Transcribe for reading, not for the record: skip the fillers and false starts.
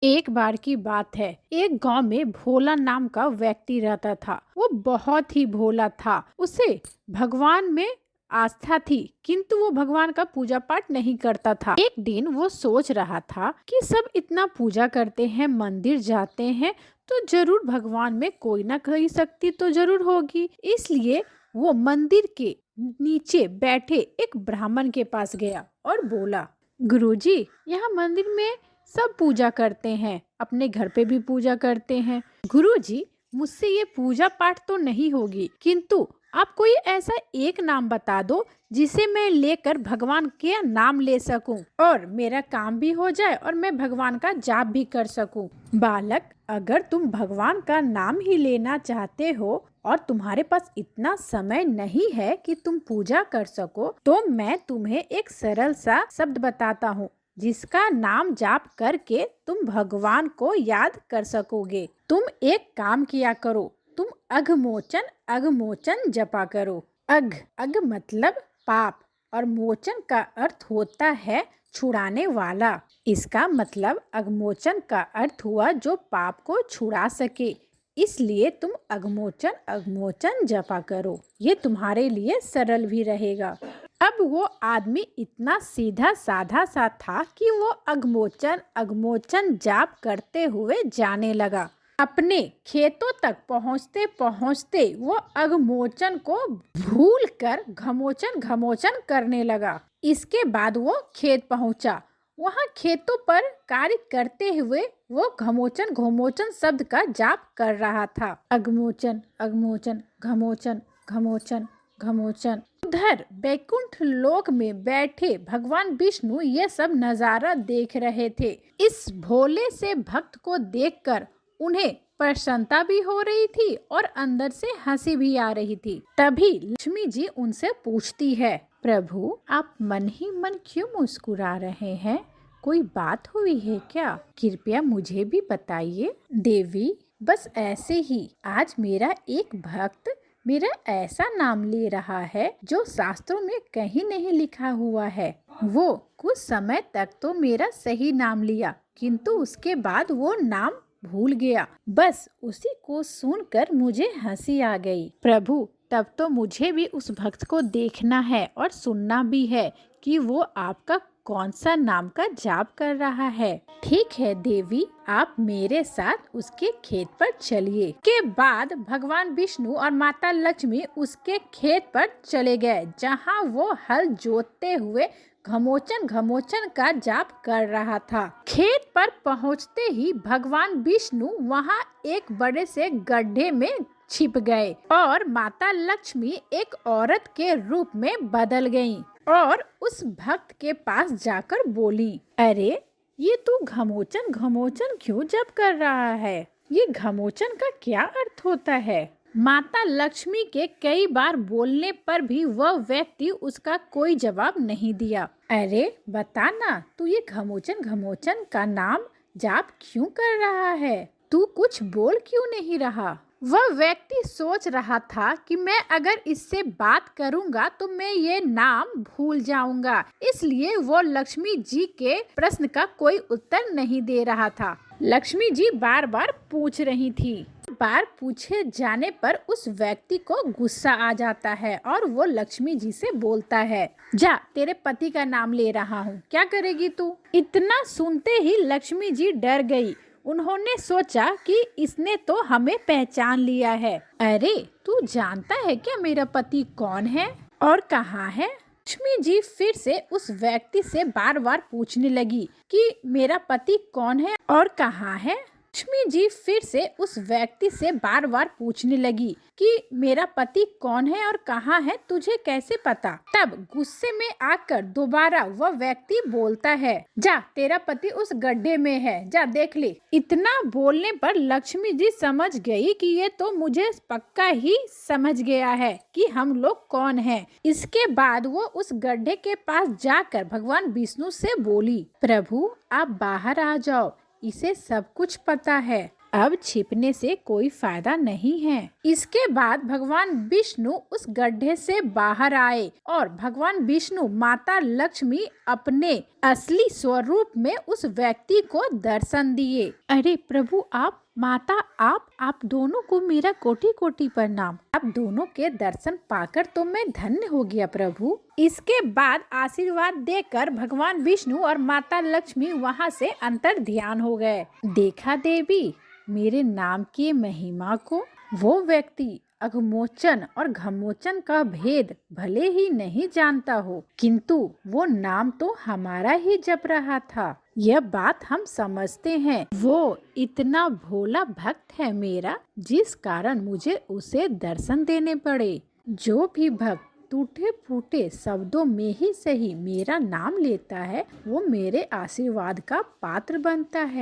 एक बार की बात है, एक गांव में भोला नाम का व्यक्ति रहता था। वो बहुत ही भोला था। उसे भगवान में आस्था थी, किंतु वो भगवान का पूजा पाठ नहीं करता था। एक दिन वो सोच रहा था कि सब इतना पूजा करते हैं, मंदिर जाते हैं, तो जरूर भगवान में कोई ना कोई शक्ति तो जरूर होगी। इसलिए वो मंदिर के नीचे बैठे एक ब्राह्मण के पास गया और बोला, गुरुजी, यहाँ मंदिर में सब पूजा करते हैं, अपने घर पे भी पूजा करते हैं। गुरुजी, मुझसे ये पूजा पाठ तो नहीं होगी, किंतु आप कोई ऐसा एक नाम बता दो जिसे मैं लेकर भगवान के नाम ले सकूं और मेरा काम भी हो जाए और मैं भगवान का जाप भी कर सकूं। बालक, अगर तुम भगवान का नाम ही लेना चाहते हो और तुम्हारे पास इतना समय नहीं है कि तुम पूजा कर सको, तो मैं तुम्हें एक सरल सा शब्द बताता हूँ जिसका नाम जाप करके तुम भगवान को याद कर सकोगे। तुम एक काम किया करो, तुम अघमोचन अघमोचन जपा करो। अघ मतलब पाप और मोचन का अर्थ होता है छुड़ाने वाला। इसका मतलब अघमोचन का अर्थ हुआ जो पाप को छुड़ा सके। इसलिए तुम अघमोचन अघमोचन जपा करो। ये तुम्हारे लिए सरल भी रहेगा। अब वो आदमी इतना सीधा साधा सा था कि वो अघमोचन अघमोचन जाप करते हुए जाने लगा। अपने खेतों तक पहुँचते पहुँचते वो अघमोचन को भूल कर घमोचन घमोचन करने लगा। इसके बाद वो खेत पहुँचा। वहाँ खेतों पर कार्य करते हुए वो घमोचन घमोचन शब्द का जाप कर रहा था। अघमोचन अघमोचन घमोचन घमोचन घमोचन। उधर बैकुंठ लोक में बैठे भगवान विष्णु ये सब नजारा देख रहे थे। इस भोले से भक्त को देखकर उन्हें प्रसन्नता भी हो रही थी और अंदर से हंसी भी आ रही थी। तभी लक्ष्मी जी उनसे पूछती है, प्रभु, आप मन ही मन क्यों मुस्कुरा रहे हैं? कोई बात हुई है क्या? कृपया मुझे भी बताइए। देवी, बस ऐसे ही आज मेरा एक भक्त मेरा ऐसा नाम ले रहा है जो शास्त्रों में कहीं नहीं लिखा हुआ है। वो कुछ समय तक तो मेरा सही नाम लिया, किंतु उसके बाद वो नाम भूल गया। बस उसी को सुनकर मुझे हंसी आ गई। प्रभु, तब तो मुझे भी उस भक्त को देखना है और सुनना भी है कि वो आपका कौन सा नाम का जाप कर रहा है। ठीक है देवी, आप मेरे साथ उसके खेत पर चलिए। के बाद भगवान विष्णु और माता लक्ष्मी उसके खेत पर चले गए, जहाँ वो हल जोतते हुए घमोचन घमोचन का जाप कर रहा था। खेत पर पहुँचते ही भगवान विष्णु वहाँ एक बड़े से गड्ढे में छिप गए और माता लक्ष्मी एक औरत के रूप में बदल गईं और उस भक्त के पास जाकर बोली, अरे, ये तू घमोचन घमोचन क्यों जप कर रहा है? ये घमोचन का क्या अर्थ होता है? माता लक्ष्मी के कई बार बोलने पर भी वह व्यक्ति उसका कोई जवाब नहीं दिया। अरे बता ना, तू ये घमोचन घमोचन का नाम जाप क्यों कर रहा है? तू कुछ बोल क्यों नहीं रहा? वह व्यक्ति सोच रहा था कि मैं अगर इससे बात करूंगा तो मैं ये नाम भूल जाऊंगा। इसलिए वो लक्ष्मी जी के प्रश्न का कोई उत्तर नहीं दे रहा था। लक्ष्मी जी बार बार पूछ रही थी। बार पूछे जाने पर उस व्यक्ति को गुस्सा आ जाता है और वो लक्ष्मी जी से बोलता है, जा, तेरे पति का नाम ले रहा हूँ, क्या करेगी तू? इतना सुनते ही लक्ष्मी जी डर गई। उन्होंने सोचा कि इसने तो हमें पहचान लिया है। अरे, तू जानता है क्या मेरा पति कौन है और कहाँ है? लक्ष्मी जी फिर से उस व्यक्ति से बार बार पूछने लगी कि मेरा पति कौन है और कहाँ है। लक्ष्मी जी फिर से उस व्यक्ति से बार बार पूछने लगी कि मेरा पति कौन है और कहाँ है, तुझे कैसे पता? तब गुस्से में आकर दोबारा वह व्यक्ति बोलता है, जा, तेरा पति उस गड्ढे में है, जा देख ले। इतना बोलने पर लक्ष्मी जी समझ गई कि ये तो मुझे पक्का ही समझ गया है कि हम लोग कौन हैं। इसके बाद वो उस गड्ढे के पास जाकर भगवान विष्णु से बोली, प्रभु, आप बाहर आ जाओ, इसे सब कुछ पता है। अब छिपने से कोई फायदा नहीं है। इसके बाद भगवान विष्णु उस गड्ढे से बाहर आए और भगवान विष्णु माता लक्ष्मी अपने असली स्वरूप में उस व्यक्ति को दर्शन दिए। अरे प्रभु, आप माता, आप दोनों को मेरा कोटि कोटि प्रणाम। आप दोनों के दर्शन पाकर तो मैं धन्य हो गया प्रभु। इसके बाद आशीर्वाद देकर भगवान विष्णु और माता लक्ष्मी वहां से अंतर ध्यान हो गए। देखा देवी मेरे नाम की महिमा को। वो व्यक्ति अघमोचन और घमोचन का भेद भले ही नहीं जानता हो, किंतु वो नाम तो हमारा ही जप रहा था। यह बात हम समझते हैं। वो इतना भोला भक्त है मेरा, जिस कारण मुझे उसे दर्शन देने पड़े। जो भी भक्त टूटे फूटे शब्दों में ही सही मेरा नाम लेता है, वो मेरे आशीर्वाद का पात्र बनता है।